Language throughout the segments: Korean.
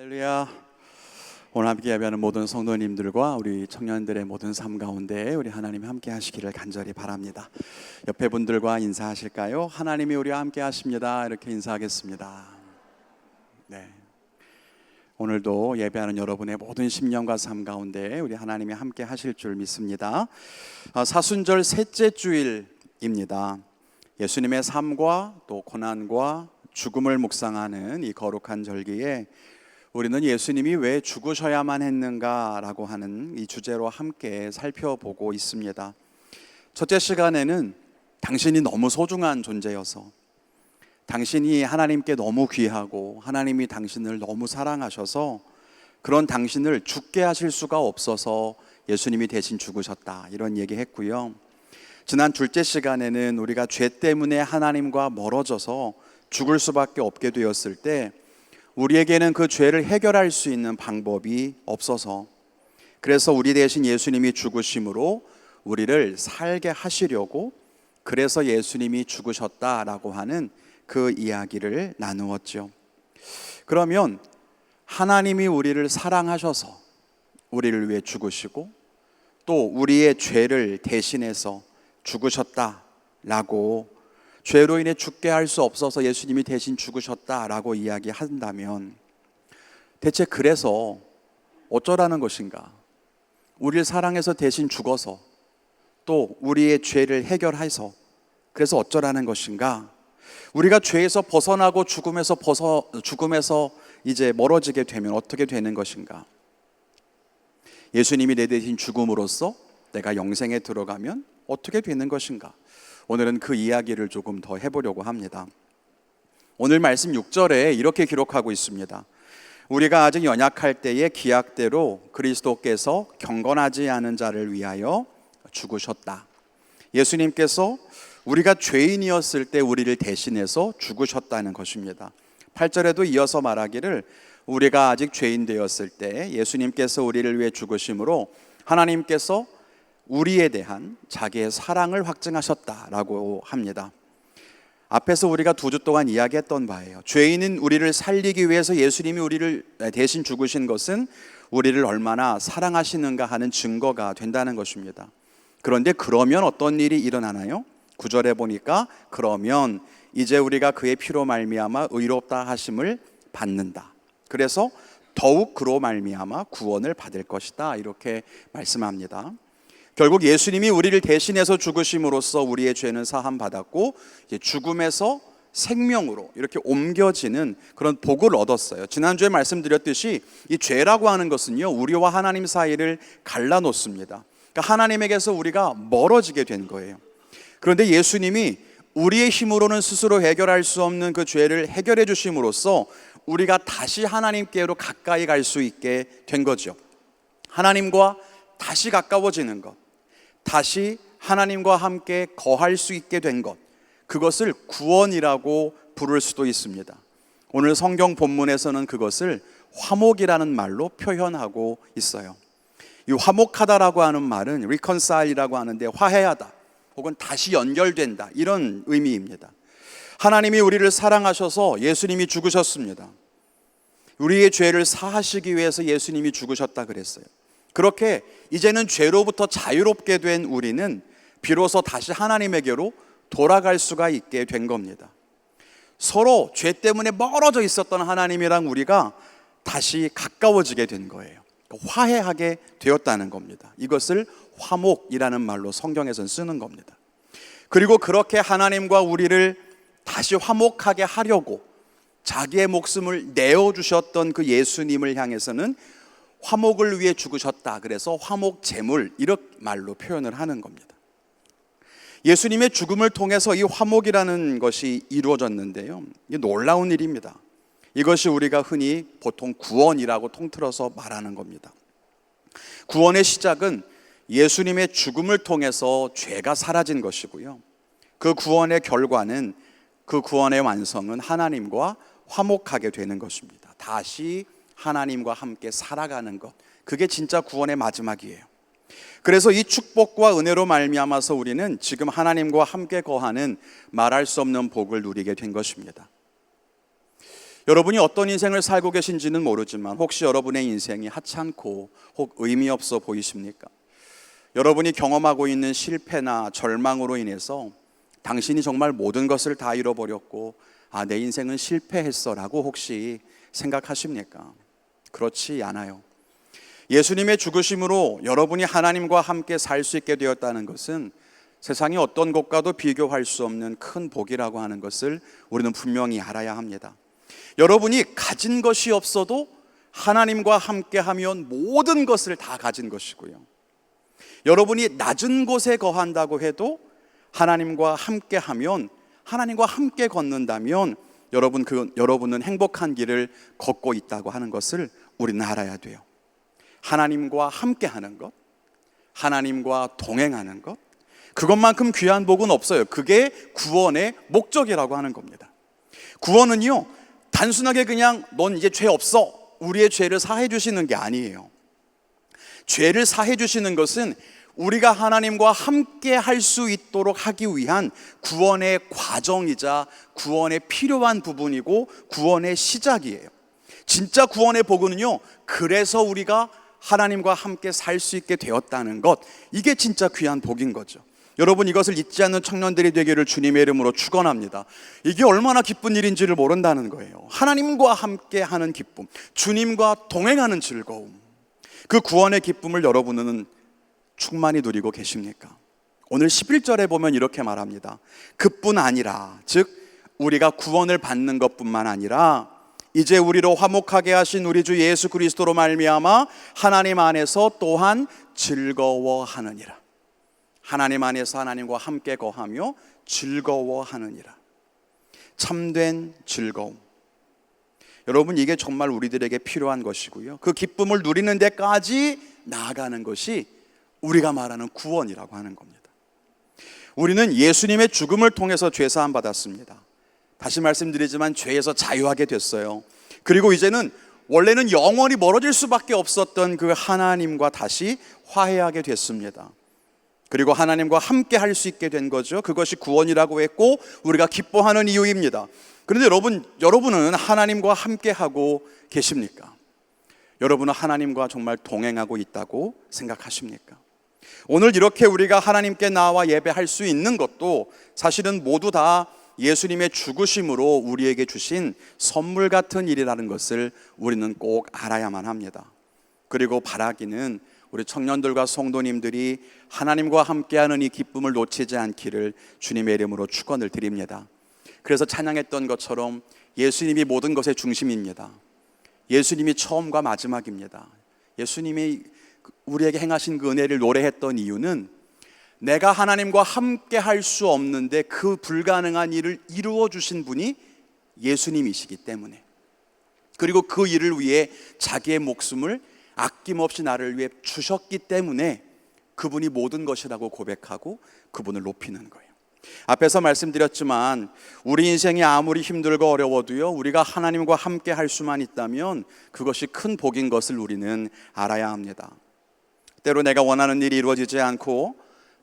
할렐루야. 오늘 함께 예배하는 모든 성도님들과 우리 청년들의 모든 삶 가운데 우리 하나님이 함께 하시기를 간절히 바랍니다. 옆에 분들과 인사하실까요? 하나님이 우리와 함께 하십니다. 이렇게 인사하겠습니다. 네. 오늘도 예배하는 여러분의 모든 심령과 삶 가운데 우리 하나님이 함께 하실 줄 믿습니다. 사순절 셋째 주일입니다. 예수님의 삶과 또 고난과 죽음을 묵상하는 이 거룩한 절기에 우리는 예수님이 왜 죽으셔야만 했는가라고 하는 이 주제로 함께 살펴보고 있습니다. 첫째 시간에는 당신이 너무 소중한 존재여서, 당신이 하나님께 너무 귀하고 하나님이 당신을 너무 사랑하셔서 그런 당신을 죽게 하실 수가 없어서 예수님이 대신 죽으셨다, 이런 얘기했고요. 지난 둘째 시간에는 우리가 죄 때문에 하나님과 멀어져서 죽을 수밖에 없게 되었을 때 우리에게는 그 죄를 해결할 수 있는 방법이 없어서, 그래서 우리 대신 예수님이 죽으심으로 우리를 살게 하시려고, 그래서 예수님이 죽으셨다라고 하는 그 이야기를 나누었죠. 그러면 하나님이 우리를 사랑하셔서 우리를 위해 죽으시고 또 우리의 죄를 대신해서 죽으셨다라고, 죄로 인해 죽게 할 수 없어서 예수님이 대신 죽으셨다라고 이야기한다면 대체 그래서 어쩌라는 것인가? 우리를 사랑해서 대신 죽어서 또 우리의 죄를 해결해서 그래서 어쩌라는 것인가? 우리가 죄에서 벗어나고 죽음에서 이제 멀어지게 되면 어떻게 되는 것인가? 예수님이 내 대신 죽음으로써 내가 영생에 들어가면 어떻게 되는 것인가? 오늘은 그 이야기를 조금 더 해보려고 합니다. 오늘 말씀 6절에 이렇게 기록하고 있습니다. 우리가 아직 연약할 때의 기약대로 그리스도께서 경건하지 않은 자를 위하여 죽으셨다. 예수님께서 우리가 죄인이었을 때 우리를 대신해서 죽으셨다는 것입니다. 8절에도 이어서 말하기를 우리가 아직 죄인 되었을 때 예수님께서 우리를 위해 죽으심으로 하나님께서 우리에 대한 자기의 사랑을 확증하셨다라고 합니다. 앞에서 우리가 2주 동안 이야기했던 바예요. 죄인인 우리를 살리기 위해서 예수님이 우리를 대신 죽으신 것은 우리를 얼마나 사랑하시는가 하는 증거가 된다는 것입니다. 그런데 그러면 어떤 일이 일어나나요? 9절에 보니까 그러면 이제 우리가 그의 피로 말미암아 의롭다 하심을 받는다. 그래서 더욱 그로 말미암아 구원을 받을 것이다, 이렇게 말씀합니다. 결국 예수님이 우리를 대신해서 죽으심으로써 우리의 죄는 사함 받았고 죽음에서 생명으로 이렇게 옮겨지는 그런 복을 얻었어요. 지난주에 말씀드렸듯이 이 죄라고 하는 것은요, 우리와 하나님 사이를 갈라놓습니다. 그러니까 하나님에게서 우리가 멀어지게 된 거예요. 그런데 예수님이 우리의 힘으로는 스스로 해결할 수 없는 그 죄를 해결해 주심으로써 우리가 다시 하나님께로 가까이 갈 수 있게 된 거죠. 하나님과 다시 가까워지는 것, 다시 하나님과 함께 거할 수 있게 된 것, 그것을 구원이라고 부를 수도 있습니다. 오늘 성경 본문에서는 그것을 화목이라는 말로 표현하고 있어요. 이 화목하다라고 하는 말은 reconcile이라고 하는데 화해하다 혹은 다시 연결된다, 이런 의미입니다. 하나님이 우리를 사랑하셔서 예수님이 죽으셨습니다. 우리의 죄를 사하시기 위해서 예수님이 죽으셨다 그랬어요. 그렇게 이제는 죄로부터 자유롭게 된 우리는 비로소 다시 하나님에게로 돌아갈 수가 있게 된 겁니다. 서로 죄 때문에 멀어져 있었던 하나님이랑 우리가 다시 가까워지게 된 거예요. 화해하게 되었다는 겁니다. 이것을 화목이라는 말로 성경에서는 쓰는 겁니다. 그리고 그렇게 하나님과 우리를 다시 화목하게 하려고 자기의 목숨을 내어주셨던 그 예수님을 향해서는 화목을 위해 죽으셨다, 그래서 화목 제물, 이렇게 말로 표현을 하는 겁니다. 예수님의 죽음을 통해서 이 화목이라는 것이 이루어졌는데요, 이게 놀라운 일입니다. 이것이 우리가 흔히 보통 구원이라고 통틀어서 말하는 겁니다. 구원의 시작은 예수님의 죽음을 통해서 죄가 사라진 것이고요, 그 구원의 결과는, 그 구원의 완성은 하나님과 화목하게 되는 것입니다. 다시 하나님과 함께 살아가는 것, 그게 진짜 구원의 마지막이에요. 그래서 이 축복과 은혜로 말미암아서 우리는 지금 하나님과 함께 거하는 말할 수 없는 복을 누리게 된 것입니다. 여러분이 어떤 인생을 살고 계신지는 모르지만 혹시 여러분의 인생이 하찮고 혹 의미 없어 보이십니까? 여러분이 경험하고 있는 실패나 절망으로 인해서 당신이 정말 모든 것을 다 잃어버렸고 내 인생은 실패했어 라고 혹시 생각하십니까? 그렇지 않아요. 예수님의 죽으심으로 여러분이 하나님과 함께 살 수 있게 되었다는 것은 세상의 어떤 것과도 비교할 수 없는 큰 복이라고 하는 것을 우리는 분명히 알아야 합니다. 여러분이 가진 것이 없어도 하나님과 함께하면 모든 것을 다 가진 것이고요. 여러분이 낮은 곳에 거한다고 해도 하나님과 함께하면, 하나님과 함께 걷는다면 여러분은 행복한 길을 걷고 있다고 하는 것을 우리는 알아야 돼요. 하나님과 함께하는 것, 하나님과 동행하는 것, 그것만큼 귀한 복은 없어요. 그게 구원의 목적이라고 하는 겁니다. 구원은요, 단순하게 그냥 넌 이제 죄 없어, 우리의 죄를 사해 주시는 게 아니에요. 죄를 사해 주시는 것은 우리가 하나님과 함께 할 수 있도록 하기 위한 구원의 과정이자 구원에 필요한 부분이고 구원의 시작이에요. 진짜 구원의 복은요, 그래서 우리가 하나님과 함께 살 수 있게 되었다는 것, 이게 진짜 귀한 복인 거죠. 여러분, 이것을 잊지 않는 청년들이 되기를 주님의 이름으로 축원합니다. 이게 얼마나 기쁜 일인지를 모른다는 거예요. 하나님과 함께 하는 기쁨, 주님과 동행하는 즐거움, 그 구원의 기쁨을 여러분은 충만히 누리고 계십니까? 오늘 11절에 보면 이렇게 말합니다. 그뿐 아니라, 즉 우리가 구원을 받는 것뿐만 아니라 이제 우리로 화목하게 하신 우리 주 예수 그리스도로 말미암아 하나님 안에서 또한 즐거워하느니라. 하나님 안에서 하나님과 함께 거하며 즐거워하느니라. 참된 즐거움. 여러분, 이게 정말 우리들에게 필요한 것이고요. 그 기쁨을 누리는 데까지 나아가는 것이 우리가 말하는 구원이라고 하는 겁니다. 우리는 예수님의 죽음을 통해서 죄 사함 받았습니다. 다시 말씀드리지만 죄에서 자유하게 됐어요. 그리고 이제는 원래는 영원히 멀어질 수밖에 없었던 그 하나님과 다시 화해하게 됐습니다. 그리고 하나님과 함께 할 수 있게 된 거죠. 그것이 구원이라고 했고 우리가 기뻐하는 이유입니다. 그런데 여러분은 하나님과 함께 하고 계십니까? 여러분은 하나님과 정말 동행하고 있다고 생각하십니까? 오늘 이렇게 우리가 하나님께 나와 예배할 수 있는 것도 사실은 모두 다 예수님의 죽으심으로 우리에게 주신 선물 같은 일이라는 것을 우리는 꼭 알아야만 합니다. 그리고 바라기는 우리 청년들과 성도님들이 하나님과 함께하는 이 기쁨을 놓치지 않기를 주님의 이름으로 축원을 드립니다. 그래서 찬양했던 것처럼 예수님이 모든 것의 중심입니다. 예수님이 처음과 마지막입니다. 예수님이 우리에게 행하신 그 은혜를 노래했던 이유는 내가 하나님과 함께 할 수 없는데 그 불가능한 일을 이루어 주신 분이 예수님이시기 때문에, 그리고 그 일을 위해 자기의 목숨을 아낌없이 나를 위해 주셨기 때문에 그분이 모든 것이라고 고백하고 그분을 높이는 거예요. 앞에서 말씀드렸지만 우리 인생이 아무리 힘들고 어려워도요, 우리가 하나님과 함께 할 수만 있다면 그것이 큰 복인 것을 우리는 알아야 합니다. 때로 내가 원하는 일이 이루어지지 않고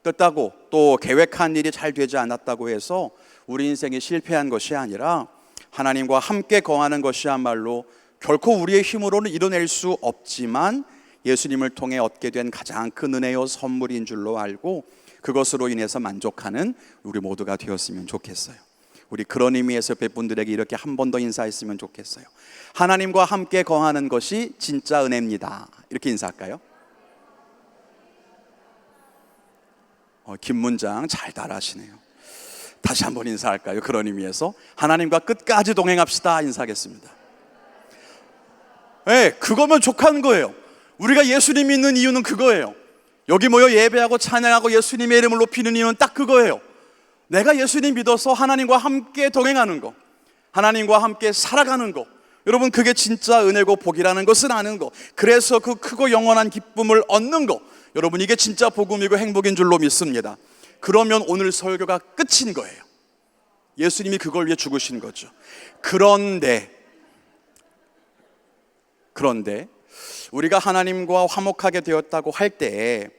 뜻하고 또 계획한 일이 잘 되지 않았다고 해서 우리 인생이 실패한 것이 아니라 하나님과 함께 거하는 것이야말로 결코 우리의 힘으로는 이뤄낼 수 없지만 예수님을 통해 얻게 된 가장 큰 은혜요 선물인 줄로 알고 그것으로 인해서 만족하는 우리 모두가 되었으면 좋겠어요. 우리 그런 의미에서 뵙분들에게 이렇게 한 번 더 인사했으면 좋겠어요. 하나님과 함께 거하는 것이 진짜 은혜입니다. 이렇게 인사할까요? 긴 문장 잘 따라하시네요. 다시 한번 인사할까요? 그런 의미에서 하나님과 끝까지 동행합시다 인사하겠습니다. 네, 그거면 족한 거예요. 우리가 예수님 믿는 이유는 그거예요. 여기 모여 예배하고 찬양하고 예수님의 이름을 높이는 이유는 딱 그거예요. 내가 예수님 믿어서 하나님과 함께 동행하는 거, 하나님과 함께 살아가는 거, 여러분 그게 진짜 은혜고 복이라는 것을 아는 거, 그래서 그 크고 영원한 기쁨을 얻는 거, 여러분 이게 진짜 복음이고 행복인 줄로 믿습니다. 그러면 오늘 설교가 끝인 거예요. 예수님이 그걸 위해 죽으신 거죠. 그런데 우리가 하나님과 화목하게 되었다고 할 때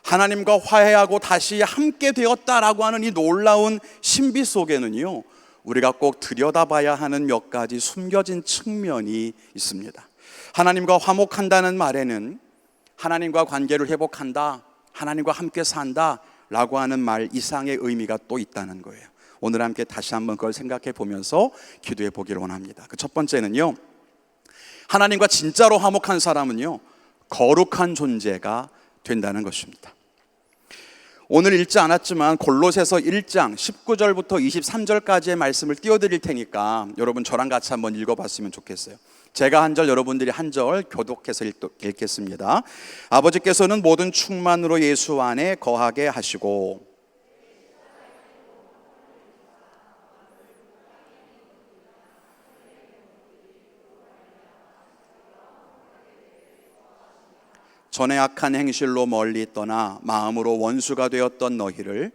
하나님과 화해하고 다시 함께 되었다라고 하는 이 놀라운 신비 속에는요, 우리가 꼭 들여다봐야 하는 몇 가지 숨겨진 측면이 있습니다. 하나님과 화목한다는 말에는 하나님과 관계를 회복한다, 하나님과 함께 산다 라고 하는 말 이상의 의미가 또 있다는 거예요. 오늘 함께 다시 한번 그걸 생각해 보면서 기도해 보기를 원합니다. 그 첫 번째는요, 하나님과 진짜로 화목한 사람은요, 거룩한 존재가 된다는 것입니다. 오늘 읽지 않았지만 골로새서 1장 19절부터 23절까지의 말씀을 띄워드릴 테니까 여러분 저랑 같이 한번 읽어봤으면 좋겠어요. 제가 한 절, 여러분들이 한 절 교독해서 읽겠습니다. 아버지께서는 모든 충만으로 예수 안에 거하게 하시고 전에 악한 행실로 멀리 떠나 마음으로 원수가 되었던 너희를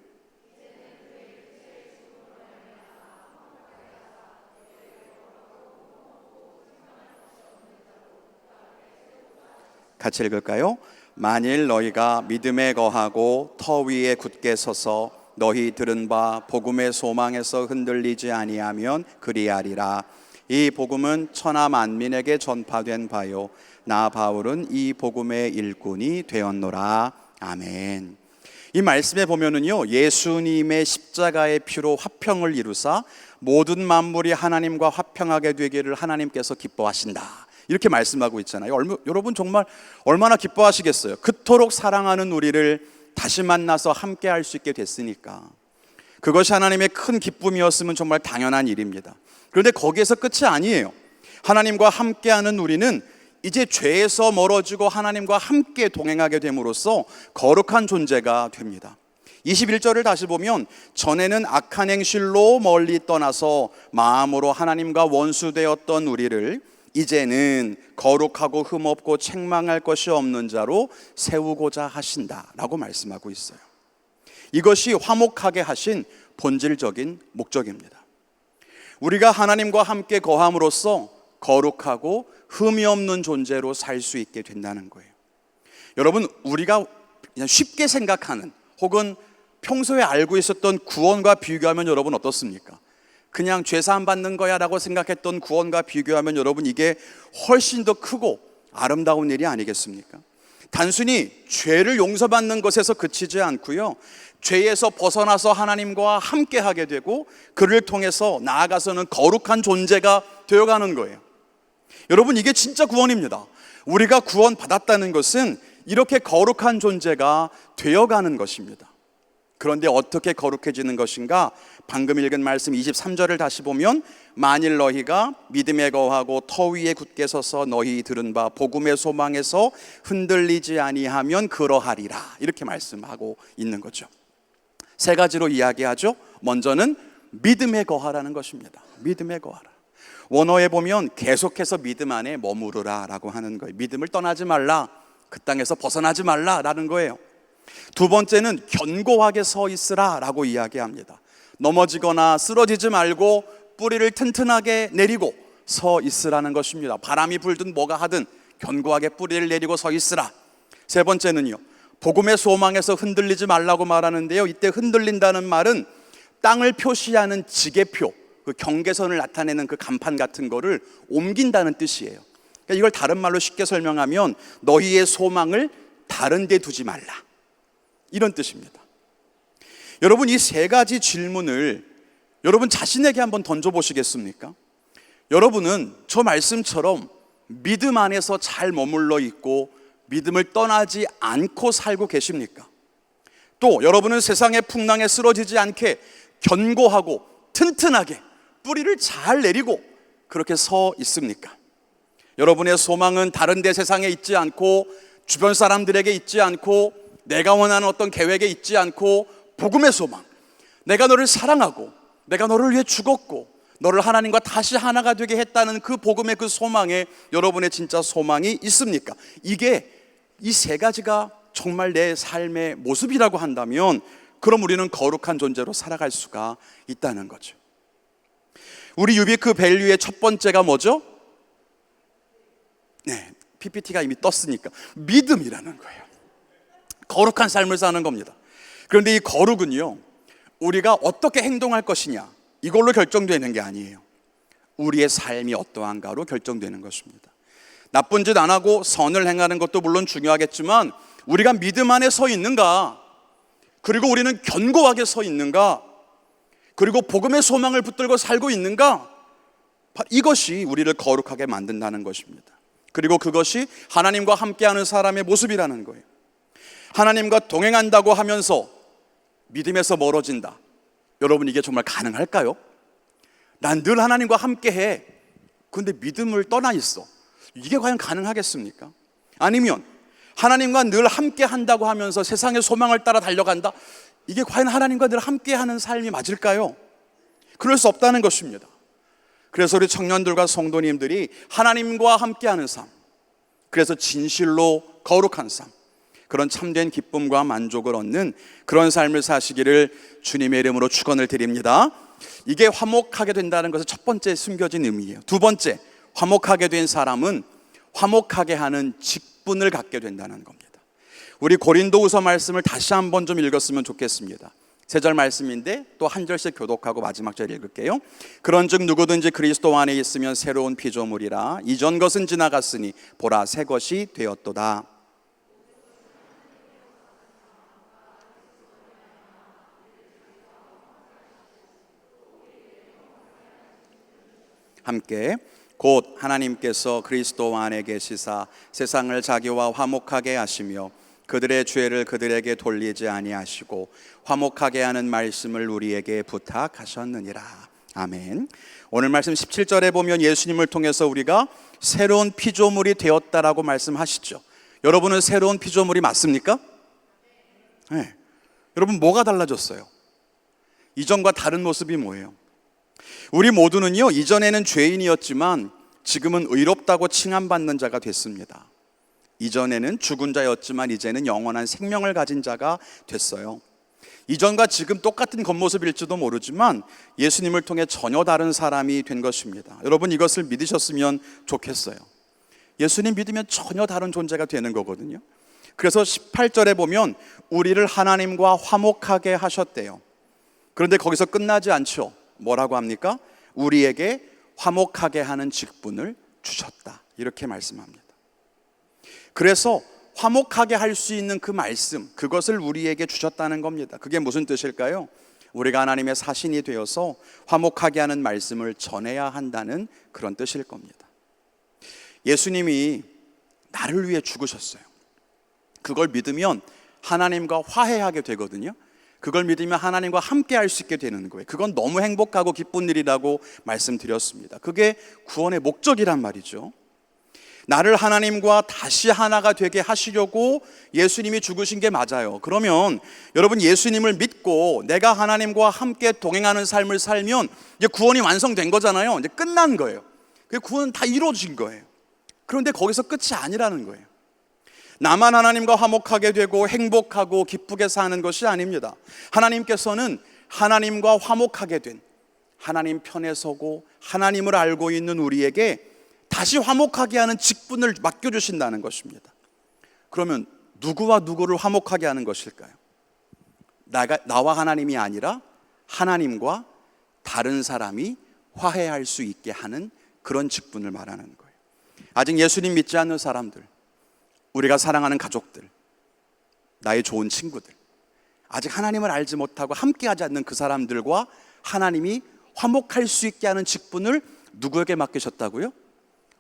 같이 읽을까요? 만일 너희가 믿음에 거하고 터 위에 굳게 서서 너희 들은 바 복음의 소망에서 흔들리지 아니하면 그리하리라. 이 복음은 천하 만민에게 전파된 바요 나 바울은 이 복음의 일꾼이 되었노라. 아멘. 이 말씀에 보면은요, 예수님의 십자가의 피로 화평을 이루사 모든 만물이 하나님과 화평하게 되기를 하나님께서 기뻐하신다, 이렇게 말씀하고 있잖아요. 여러분 정말 얼마나 기뻐하시겠어요? 그토록 사랑하는 우리를 다시 만나서 함께 할 수 있게 됐으니까 그것이 하나님의 큰 기쁨이었으면 정말 당연한 일입니다. 그런데 거기에서 끝이 아니에요. 하나님과 함께하는 우리는 이제 죄에서 멀어지고 하나님과 함께 동행하게 됨으로써 거룩한 존재가 됩니다. 21절을 다시 보면 전에는 악한 행실로 멀리 떠나서 마음으로 하나님과 원수되었던 우리를 이제는 거룩하고 흠없고 책망할 것이 없는 자로 세우고자 하신다라고 말씀하고 있어요. 이것이 화목하게 하신 본질적인 목적입니다. 우리가 하나님과 함께 거함으로써 거룩하고 흠이 없는 존재로 살 수 있게 된다는 거예요. 여러분, 우리가 그냥 쉽게 생각하는 혹은 평소에 알고 있었던 구원과 비교하면 여러분 어떻습니까? 그냥 죄사함 받는 거야 라고 생각했던 구원과 비교하면 여러분 이게 훨씬 더 크고 아름다운 일이 아니겠습니까? 단순히 죄를 용서받는 것에서 그치지 않고요, 죄에서 벗어나서 하나님과 함께 하게 되고 그를 통해서 나아가서는 거룩한 존재가 되어가는 거예요. 여러분, 이게 진짜 구원입니다. 우리가 구원 받았다는 것은 이렇게 거룩한 존재가 되어가는 것입니다. 그런데 어떻게 거룩해지는 것인가? 방금 읽은 말씀 23절을 다시 보면 만일 너희가 믿음에 거하고 터 위에 굳게 서서 너희 들은 바 복음의 소망에서 흔들리지 아니하면 그러하리라, 이렇게 말씀하고 있는 거죠. 세 가지로 이야기하죠. 먼저는 믿음에 거하라는 것입니다. 믿음에 거하라. 원어에 보면 계속해서 믿음 안에 머무르라 라고 하는 거예요. 믿음을 떠나지 말라, 그 땅에서 벗어나지 말라 라는 거예요. 두 번째는 견고하게 서 있으라 라고 이야기합니다. 넘어지거나 쓰러지지 말고 뿌리를 튼튼하게 내리고 서 있으라는 것입니다. 바람이 불든 뭐가 하든 견고하게 뿌리를 내리고 서 있으라. 세 번째는요, 복음의 소망에서 흔들리지 말라고 말하는데요, 이때 흔들린다는 말은 땅을 표시하는 지게표, 그 경계선을 나타내는 그 간판 같은 거를 옮긴다는 뜻이에요. 그러니까 이걸 다른 말로 쉽게 설명하면 너희의 소망을 다른 데 두지 말라, 이런 뜻입니다. 여러분, 이 세 가지 질문을 여러분 자신에게 한번 던져보시겠습니까? 여러분은 저 말씀처럼 믿음 안에서 잘 머물러 있고 믿음을 떠나지 않고 살고 계십니까? 또 여러분은 세상의 풍랑에 쓰러지지 않게 견고하고 튼튼하게 뿌리를 잘 내리고 그렇게 서 있습니까? 여러분의 소망은 다른 데 세상에 있지 않고 주변 사람들에게 있지 않고 내가 원하는 어떤 계획에 있지 않고 복음의 소망, 내가 너를 사랑하고 내가 너를 위해 죽었고 너를 하나님과 다시 하나가 되게 했다는 그 복음의 그 소망에 여러분의 진짜 소망이 있습니까? 이게 이 세 가지가 정말 내 삶의 모습이라고 한다면 그럼 우리는 거룩한 존재로 살아갈 수가 있다는 거죠. 우리 유비크 밸류의 첫 번째가 뭐죠? 네, PPT가 이미 떴으니까 믿음이라는 거예요. 거룩한 삶을 사는 겁니다. 그런데 이 거룩은요, 우리가 어떻게 행동할 것이냐, 이걸로 결정되는 게 아니에요. 우리의 삶이 어떠한가로 결정되는 것입니다. 나쁜 짓 안 하고 선을 행하는 것도 물론 중요하겠지만 우리가 믿음 안에 서 있는가, 그리고 우리는 견고하게 서 있는가, 그리고 복음의 소망을 붙들고 살고 있는가, 이것이 우리를 거룩하게 만든다는 것입니다. 그리고 그것이 하나님과 함께하는 사람의 모습이라는 거예요. 하나님과 동행한다고 하면서 믿음에서 멀어진다. 여러분, 이게 정말 가능할까요? 난 늘 하나님과 함께해. 그런데 믿음을 떠나 있어. 이게 과연 가능하겠습니까? 아니면 하나님과 늘 함께한다고 하면서 세상의 소망을 따라 달려간다. 이게 과연 하나님과 늘 함께하는 삶이 맞을까요? 그럴 수 없다는 것입니다. 그래서 우리 청년들과 성도님들이 하나님과 함께하는 삶, 그래서 진실로 거룩한 삶, 그런 참된 기쁨과 만족을 얻는 그런 삶을 사시기를 주님의 이름으로 축원을 드립니다. 이게 화목하게 된다는 것은 첫 번째 숨겨진 의미예요. 두 번째, 화목하게 된 사람은 화목하게 하는 직분을 갖게 된다는 겁니다. 우리 고린도후서 말씀을 다시 한번 좀 읽었으면 좋겠습니다. 3절 말씀인데 또 한 절씩 교독하고 마지막 절 읽을게요. 그런즉 누구든지 그리스도 안에 있으면 새로운 피조물이라, 이전 것은 지나갔으니 보라 새 것이 되었도다. 함께 곧 하나님께서 그리스도 안에 계시사 세상을 자기와 화목하게 하시며 그들의 죄를 그들에게 돌리지 아니하시고 화목하게 하는 말씀을 우리에게 부탁하셨느니라. 아멘. 오늘 말씀 17절에 보면 예수님을 통해서 우리가 새로운 피조물이 되었다라고 말씀하시죠. 여러분은 새로운 피조물이 맞습니까? 네. 여러분, 뭐가 달라졌어요? 이전과 다른 모습이 뭐예요? 우리 모두는요, 이전에는 죄인이었지만 지금은 의롭다고 칭함받는 자가 됐습니다. 이전에는 죽은 자였지만 이제는 영원한 생명을 가진 자가 됐어요. 이전과 지금 똑같은 겉모습일지도 모르지만 예수님을 통해 전혀 다른 사람이 된 것입니다. 여러분, 이것을 믿으셨으면 좋겠어요. 예수님 믿으면 전혀 다른 존재가 되는 거거든요. 그래서 18절에 보면 우리를 하나님과 화목하게 하셨대요. 그런데 거기서 끝나지 않죠. 뭐라고 합니까? 우리에게 화목하게 하는 직분을 주셨다, 이렇게 말씀합니다. 그래서 화목하게 할 수 있는 그 말씀, 그것을 우리에게 주셨다는 겁니다. 그게 무슨 뜻일까요? 우리가 하나님의 사신이 되어서 화목하게 하는 말씀을 전해야 한다는 그런 뜻일 겁니다. 예수님이 나를 위해 죽으셨어요. 그걸 믿으면 하나님과 화해하게 되거든요. 그걸 믿으면 하나님과 함께 할 수 있게 되는 거예요. 그건 너무 행복하고 기쁜 일이라고 말씀드렸습니다. 그게 구원의 목적이란 말이죠. 나를 하나님과 다시 하나가 되게 하시려고 예수님이 죽으신 게 맞아요. 그러면 여러분, 예수님을 믿고 내가 하나님과 함께 동행하는 삶을 살면 이제 구원이 완성된 거잖아요. 이제 끝난 거예요. 그 구원은 다 이루어진 거예요. 그런데 거기서 끝이 아니라는 거예요. 나만 하나님과 화목하게 되고 행복하고 기쁘게 사는 것이 아닙니다. 하나님께서는 하나님과 화목하게 된, 하나님 편에 서고 하나님을 알고 있는 우리에게 다시 화목하게 하는 직분을 맡겨주신다는 것입니다. 그러면 누구와 누구를 화목하게 하는 것일까요? 나와 하나님이 아니라 하나님과 다른 사람이 화해할 수 있게 하는 그런 직분을 말하는 거예요. 아직 예수님 믿지 않는 사람들, 우리가 사랑하는 가족들, 나의 좋은 친구들, 아직 하나님을 알지 못하고 함께하지 않는 그 사람들과 하나님이 화목할 수 있게 하는 직분을 누구에게 맡기셨다고요?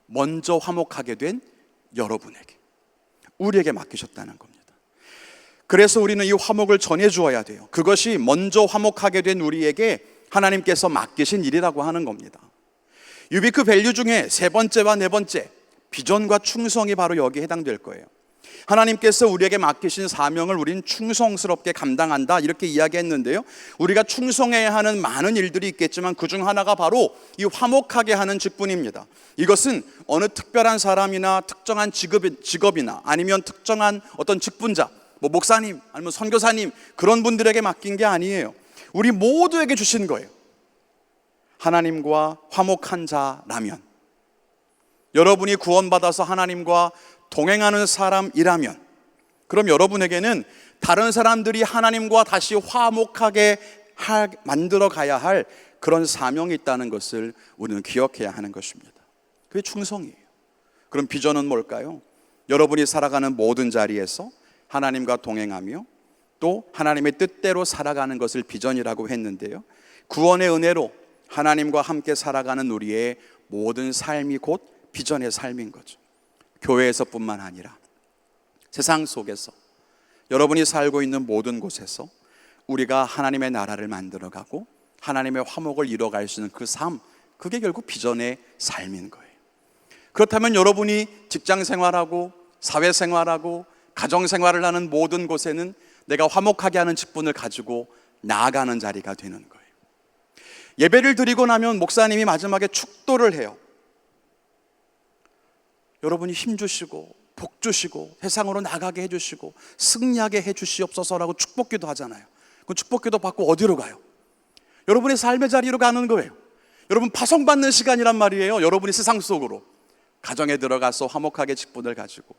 먼저 화목하게 된 여러분에게, 우리에게 맡기셨다는 겁니다. 그래서 우리는 이 화목을 전해 주어야 돼요. 그것이 먼저 화목하게 된 우리에게 하나님께서 맡기신 일이라고 하는 겁니다. 유비크 밸류 중에 세 번째와 네 번째, 비전과 충성이 바로 여기에 해당될 거예요. 하나님께서 우리에게 맡기신 사명을 우린 충성스럽게 감당한다, 이렇게 이야기했는데요. 우리가 충성해야 하는 많은 일들이 있겠지만 그중 하나가 바로 이 화목하게 하는 직분입니다. 이것은 어느 특별한 사람이나 특정한 직업이나 아니면 특정한 어떤 직분자, 목사님 아니면 선교사님, 그런 분들에게 맡긴 게 아니에요. 우리 모두에게 주신 거예요. 하나님과 화목한 자라면, 여러분이 구원받아서 하나님과 동행하는 사람이라면, 그럼 여러분에게는 다른 사람들이 하나님과 다시 화목하게 만들어 가야 할 그런 사명이 있다는 것을 우리는 기억해야 하는 것입니다. 그게 충성이에요. 그럼 비전은 뭘까요? 여러분이 살아가는 모든 자리에서 하나님과 동행하며 또 하나님의 뜻대로 살아가는 것을 비전이라고 했는데요, 구원의 은혜로 하나님과 함께 살아가는 우리의 모든 삶이 곧 비전의 삶인 거죠. 교회에서뿐만 아니라 세상 속에서, 여러분이 살고 있는 모든 곳에서 우리가 하나님의 나라를 만들어가고 하나님의 화목을 이뤄갈 수 있는 그 삶, 그게 결국 비전의 삶인 거예요. 그렇다면 여러분이 직장 생활하고 사회 생활하고 가정 생활을 하는 모든 곳에는 내가 화목하게 하는 직분을 가지고 나아가는 자리가 되는 거예요. 예배를 드리고 나면 목사님이 마지막에 축도를 해요. 여러분이 힘 주시고 복 주시고 세상으로 나가게 해주시고 승리하게 해주시옵소서라고 축복기도 하잖아요. 그 축복기도 받고 어디로 가요? 여러분의 삶의 자리로 가는 거예요. 여러분 파송받는 시간이란 말이에요. 여러분이 세상 속으로 가정에 들어가서 화목하게 직분을 가지고,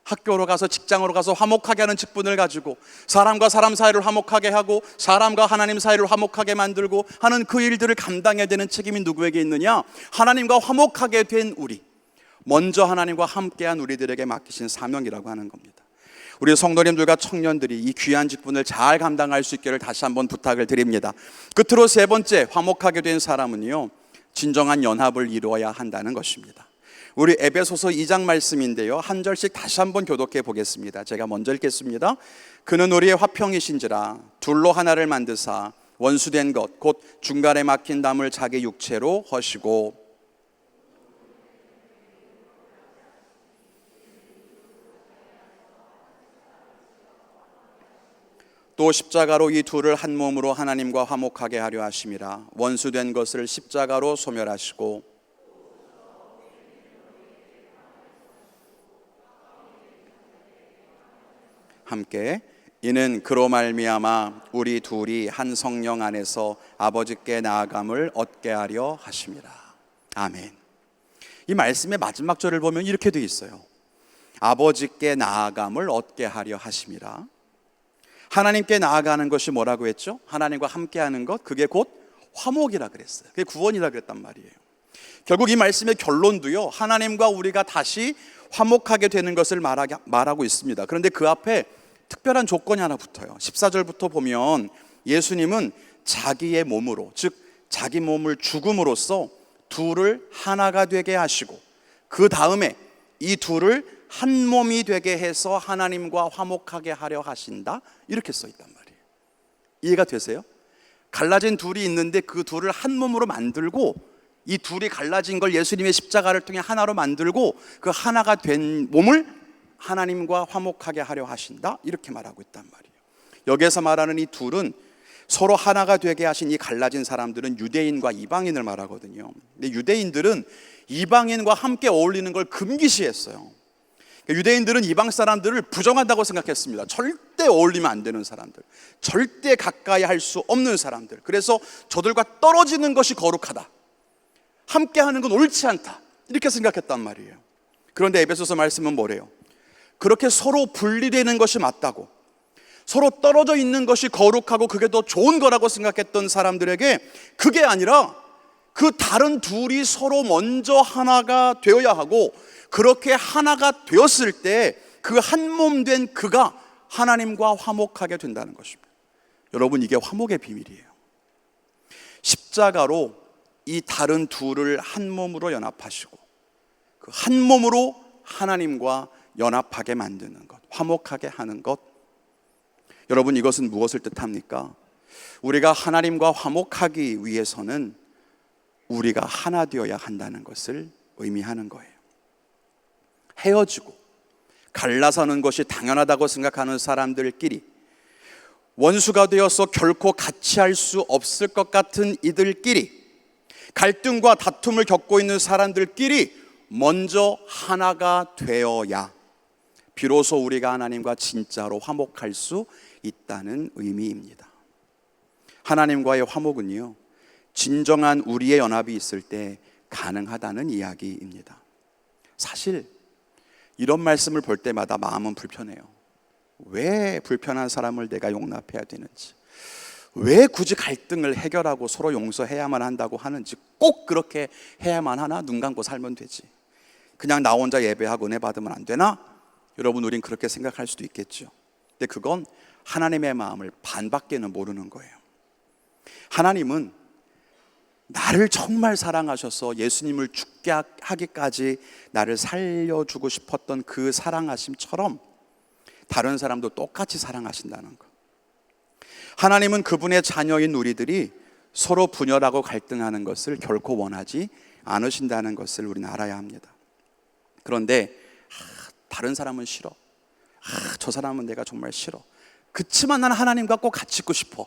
학교로 가서 직장으로 가서 화목하게 하는 직분을 가지고, 사람과 사람 사이를 화목하게 하고 사람과 하나님 사이를 화목하게 만들고 하는 그 일들을 감당해야 되는 책임이 누구에게 있느냐? 하나님과 화목하게 된 우리, 먼저 하나님과 함께한 우리들에게 맡기신 사명이라고 하는 겁니다. 우리 성도님들과 청년들이 이 귀한 직분을 잘 감당할 수 있기를 다시 한번 부탁을 드립니다. 끝으로 세 번째, 화목하게 된 사람은요, 진정한 연합을 이루어야 한다는 것입니다. 우리 에베소서 2장 말씀인데요, 한 절씩 다시 한번 교독해 보겠습니다. 제가 먼저 읽겠습니다. 그는 우리의 화평이신지라 둘로 하나를 만드사 원수된 것 곧 중간에 막힌 담을 자기 육체로 허시고, 또 십자가로 이 둘을 한 몸으로 하나님과 화목하게 하려 하심이라. 원수된 것을 십자가로 소멸하시고 함께, 이는 그로 말미암아 우리 둘이 한 성령 안에서 아버지께 나아감을 얻게 하려 하심이라. 아멘. 이 말씀의 마지막 절을 보면 이렇게 되어 있어요. 아버지께 나아감을 얻게 하려 하심이라. 하나님께 나아가는 것이 뭐라고 했죠? 하나님과 함께하는 것, 그게 곧 화목이라 그랬어요. 그게 구원이라 그랬단 말이에요. 결국 이 말씀의 결론도요, 하나님과 우리가 다시 화목하게 되는 것을 말하고 있습니다. 그런데 그 앞에 특별한 조건이 하나 붙어요. 14절부터 보면 예수님은 자기의 몸으로, 즉 자기 몸을 죽음으로써 둘을 하나가 되게 하시고, 그 다음에 이 둘을 한 몸이 되게 해서 하나님과 화목하게 하려 하신다, 이렇게 써 있단 말이에요. 이해가 되세요? 갈라진 둘이 있는데 그 둘을 한 몸으로 만들고, 이 둘이 갈라진 걸 예수님의 십자가를 통해 하나로 만들고 그 하나가 된 몸을 하나님과 화목하게 하려 하신다, 이렇게 말하고 있단 말이에요. 여기에서 말하는 이 둘은 서로 하나가 되게 하신 이 갈라진 사람들은 유대인과 이방인을 말하거든요. 근데 유대인들은 이방인과 함께 어울리는 걸 금기시했어요. 유대인들은 이방 사람들을 부정한다고 생각했습니다. 절대 어울리면 안 되는 사람들, 절대 가까이 할 수 없는 사람들. 그래서 저들과 떨어지는 것이 거룩하다, 함께하는 건 옳지 않다, 이렇게 생각했단 말이에요. 그런데 에베소서 말씀은 뭐래요? 그렇게 서로 분리되는 것이 맞다고, 서로 떨어져 있는 것이 거룩하고 그게 더 좋은 거라고 생각했던 사람들에게 그게 아니라 그 다른 둘이 서로 먼저 하나가 되어야 하고, 그렇게 하나가 되었을 때 그 한 몸 된 그가 하나님과 화목하게 된다는 것입니다. 여러분, 이게 화목의 비밀이에요. 십자가로 이 다른 둘을 한 몸으로 연합하시고 그 한 몸으로 하나님과 연합하게 만드는 것, 화목하게 하는 것. 여러분, 이것은 무엇을 뜻합니까? 우리가 하나님과 화목하기 위해서는 우리가 하나 되어야 한다는 것을 의미하는 거예요. 헤어지고 갈라서는 것이 당연하다고 생각하는 사람들끼리, 원수가 되어서 결코 같이 할 수 없을 것 같은 이들끼리, 갈등과 다툼을 겪고 있는 사람들끼리 먼저 하나가 되어야 비로소 우리가 하나님과 진짜로 화목할 수 있다는 의미입니다. 하나님과의 화목은요, 진정한 우리의 연합이 있을 때 가능하다는 이야기입니다. 사실 이런 말씀을 볼 때마다 마음은 불편해요. 왜 불편한 사람을 내가 용납해야 되는지, 왜 굳이 갈등을 해결하고 서로 용서해야만 한다고 하는지, 꼭 그렇게 해야만 하나? 눈 감고 살면 되지, 그냥 나 혼자 예배하고 은혜 받으면 안 되나? 여러분, 우린 그렇게 생각할 수도 있겠죠. 근데 그건 하나님의 마음을 반밖에는 모르는 거예요. 하나님은 나를 정말 사랑하셔서 예수님을 죽게 하기까지 나를 살려주고 싶었던 그 사랑하심처럼 다른 사람도 똑같이 사랑하신다는 것. 하나님은 그분의 자녀인 우리들이 서로 분열하고 갈등하는 것을 결코 원하지 않으신다는 것을 우리는 알아야 합니다. 그런데 다른 사람은 싫어, 저 사람은 내가 정말 싫어, 그치만 나는 하나님과 꼭 같이 있고 싶어.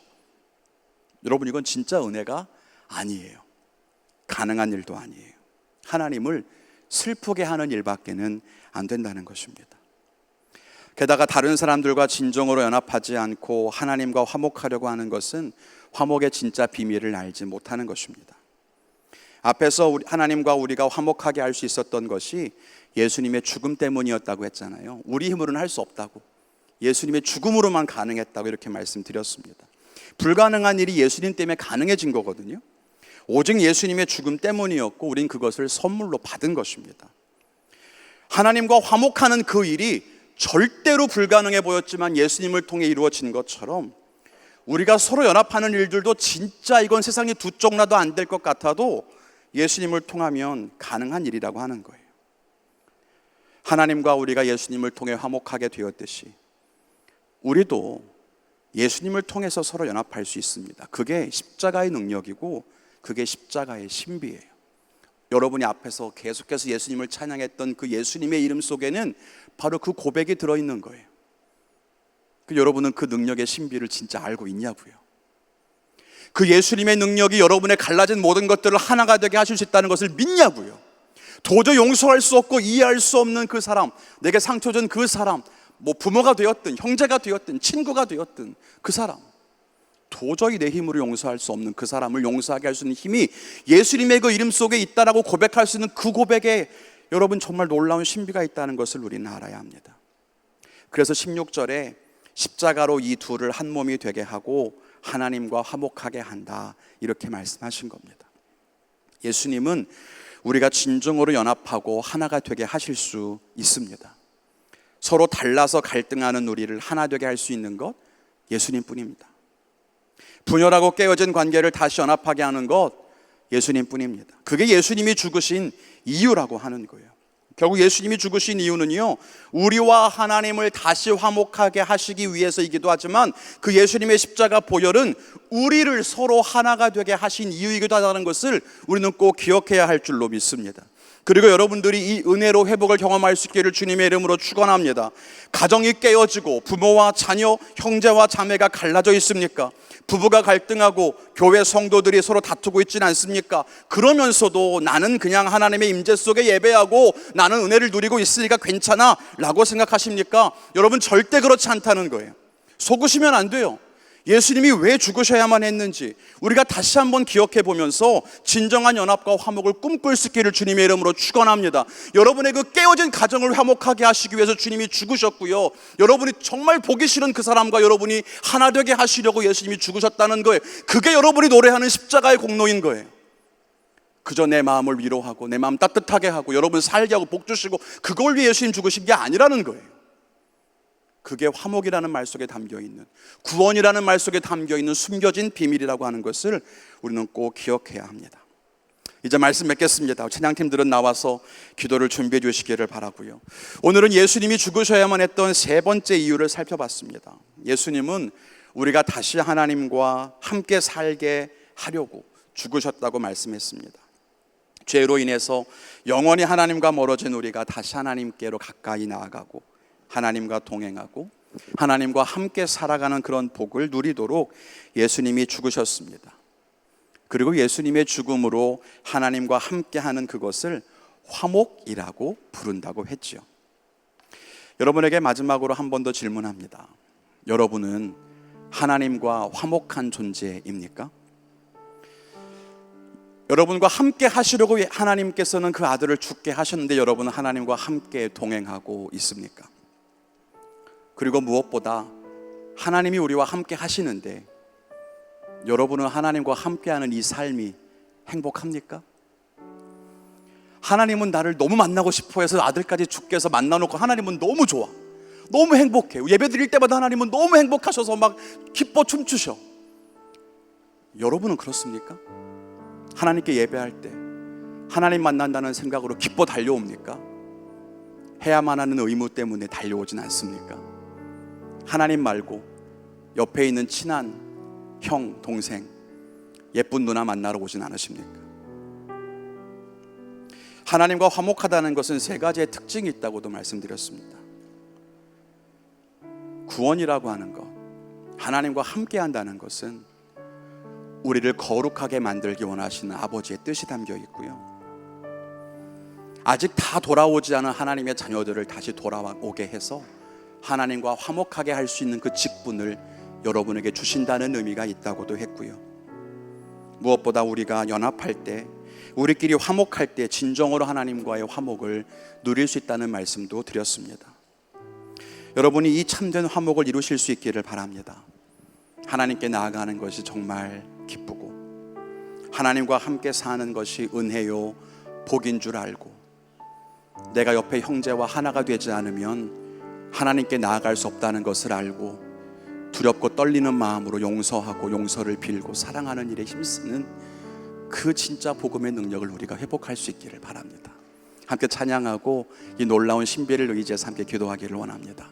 여러분, 이건 진짜 은혜가 아니에요. 가능한 일도 아니에요. 하나님을 슬프게 하는 일밖에는 안 된다는 것입니다. 게다가 다른 사람들과 진정으로 연합하지 않고 하나님과 화목하려고 하는 것은 화목의 진짜 비밀을 알지 못하는 것입니다. 앞에서 하나님과 우리가 화목하게 할 수 있었던 것이 예수님의 죽음 때문이었다고 했잖아요. 우리 힘으로는 할 수 없다고, 예수님의 죽음으로만 가능했다고 이렇게 말씀드렸습니다. 불가능한 일이 예수님 때문에 가능해진 거거든요. 오직 예수님의 죽음 때문이었고 우린 그것을 선물로 받은 것입니다. 하나님과 화목하는 그 일이 절대로 불가능해 보였지만 예수님을 통해 이루어진 것처럼 우리가 서로 연합하는 일들도 진짜 이건 세상에 두 쪽 나도 안 될 것 같아도 예수님을 통하면 가능한 일이라고 하는 거예요. 하나님과 우리가 예수님을 통해 화목하게 되었듯이 우리도 예수님을 통해서 서로 연합할 수 있습니다. 그게 십자가의 능력이고 그게 십자가의 신비예요. 여러분이 앞에서 계속해서 예수님을 찬양했던 그 예수님의 이름 속에는 바로 그 고백이 들어있는 거예요. 여러분은 그 능력의 신비를 진짜 알고 있냐고요. 그 예수님의 능력이 여러분의 갈라진 모든 것들을 하나가 되게 하실 수 있다는 것을 믿냐고요. 도저히 용서할 수 없고 이해할 수 없는 그 사람, 내게 상처 준 그 사람, 뭐 부모가 되었든 형제가 되었든 친구가 되었든 그 사람, 도저히 내 힘으로 용서할 수 없는 그 사람을 용서하게 할 수 있는 힘이 예수님의 그 이름 속에 있다라고 고백할 수 있는 그 고백에 여러분 정말 놀라운 신비가 있다는 것을 우리는 알아야 합니다. 그래서 16절에 십자가로 이 둘을 한 몸이 되게 하고 하나님과 화목하게 한다, 이렇게 말씀하신 겁니다. 예수님은 우리가 진정으로 연합하고 하나가 되게 하실 수 있습니다. 서로 달라서 갈등하는 우리를 하나 되게 할 수 있는 것 예수님뿐입니다. 분열하고 깨어진 관계를 다시 연합하게 하는 것 예수님뿐입니다. 그게 예수님이 죽으신 이유라고 하는 거예요. 결국 예수님이 죽으신 이유는요, 우리와 하나님을 다시 화목하게 하시기 위해서이기도 하지만 그 예수님의 십자가 보혈은 우리를 서로 하나가 되게 하신 이유이기도 하다는 것을 우리는 꼭 기억해야 할 줄로 믿습니다. 그리고 여러분들이 이 은혜로 회복을 경험할 수 있기를 주님의 이름으로 축원합니다. 가정이 깨어지고 부모와 자녀, 형제와 자매가 갈라져 있습니까? 부부가 갈등하고 교회 성도들이 서로 다투고 있지는 않습니까? 그러면서도 나는 그냥 하나님의 임재 속에 예배하고 나는 은혜를 누리고 있으니까 괜찮아 라고 생각하십니까? 여러분, 절대 그렇지 않다는 거예요. 속으시면 안 돼요. 예수님이 왜 죽으셔야만 했는지 우리가 다시 한번 기억해 보면서 진정한 연합과 화목을 꿈꿀 수 있기를 주님의 이름으로 축원합니다. 여러분의 그 깨어진 가정을 화목하게 하시기 위해서 주님이 죽으셨고요, 여러분이 정말 보기 싫은 그 사람과 여러분이 하나 되게 하시려고 예수님이 죽으셨다는 거예요. 그게 여러분이 노래하는 십자가의 공로인 거예요. 그저 내 마음을 위로하고 내 마음 따뜻하게 하고 여러분 살게 하고 복 주시고 그걸 위해 예수님 죽으신 게 아니라는 거예요. 그게 화목이라는 말 속에 담겨있는, 구원이라는 말 속에 담겨있는 숨겨진 비밀이라고 하는 것을 우리는 꼭 기억해야 합니다. 이제 말씀 맺겠습니다. 찬양팀들은 나와서 기도를 준비해 주시기를 바라고요. 오늘은 예수님이 죽으셔야만 했던 세 번째 이유를 살펴봤습니다. 예수님은 우리가 다시 하나님과 함께 살게 하려고 죽으셨다고 말씀했습니다. 죄로 인해서 영원히 하나님과 멀어진 우리가 다시 하나님께로 가까이 나아가고 하나님과 동행하고 하나님과 함께 살아가는 그런 복을 누리도록 예수님이 죽으셨습니다. 그리고 예수님의 죽음으로 하나님과 함께하는 그것을 화목이라고 부른다고 했죠. 여러분에게 마지막으로 한 번 더 질문합니다. 여러분은 하나님과 화목한 존재입니까? 여러분과 함께 하시려고 하나님께서는 그 아들을 죽게 하셨는데 여러분은 하나님과 함께 동행하고 있습니까? 그리고 무엇보다 하나님이 우리와 함께 하시는데 여러분은 하나님과 함께하는 이 삶이 행복합니까? 하나님은 나를 너무 만나고 싶어 해서 아들까지 죽게 해서 만나놓고 하나님은 너무 좋아, 너무 행복해. 예배 드릴 때마다 하나님은 너무 행복하셔서 막 기뻐 춤추셔. 여러분은 그렇습니까? 하나님께 예배할 때 하나님 만난다는 생각으로 기뻐 달려옵니까? 해야만 하는 의무 때문에 달려오진 않습니까? 하나님 말고 옆에 있는 친한 형, 동생, 예쁜 누나 만나러 오진 않으십니까? 하나님과 화목하다는 것은 세 가지의 특징이 있다고도 말씀드렸습니다. 구원이라고 하는 것, 하나님과 함께 한다는 것은 우리를 거룩하게 만들기 원하시는 아버지의 뜻이 담겨 있고요, 아직 다 돌아오지 않은 하나님의 자녀들을 다시 돌아오게 해서 하나님과 화목하게 할 수 있는 그 직분을 여러분에게 주신다는 의미가 있다고도 했고요, 무엇보다 우리가 연합할 때, 우리끼리 화목할 때 진정으로 하나님과의 화목을 누릴 수 있다는 말씀도 드렸습니다. 여러분이 이 참된 화목을 이루실 수 있기를 바랍니다. 하나님께 나아가는 것이 정말 기쁘고 하나님과 함께 사는 것이 은혜요 복인 줄 알고, 내가 옆에 형제와 하나가 되지 않으면 하나님께 나아갈 수 없다는 것을 알고 두렵고 떨리는 마음으로 용서하고 용서를 빌고 사랑하는 일에 힘쓰는 그 진짜 복음의 능력을 우리가 회복할 수 있기를 바랍니다. 함께 찬양하고 이 놀라운 신비를 의지해서 함께 기도하기를 원합니다.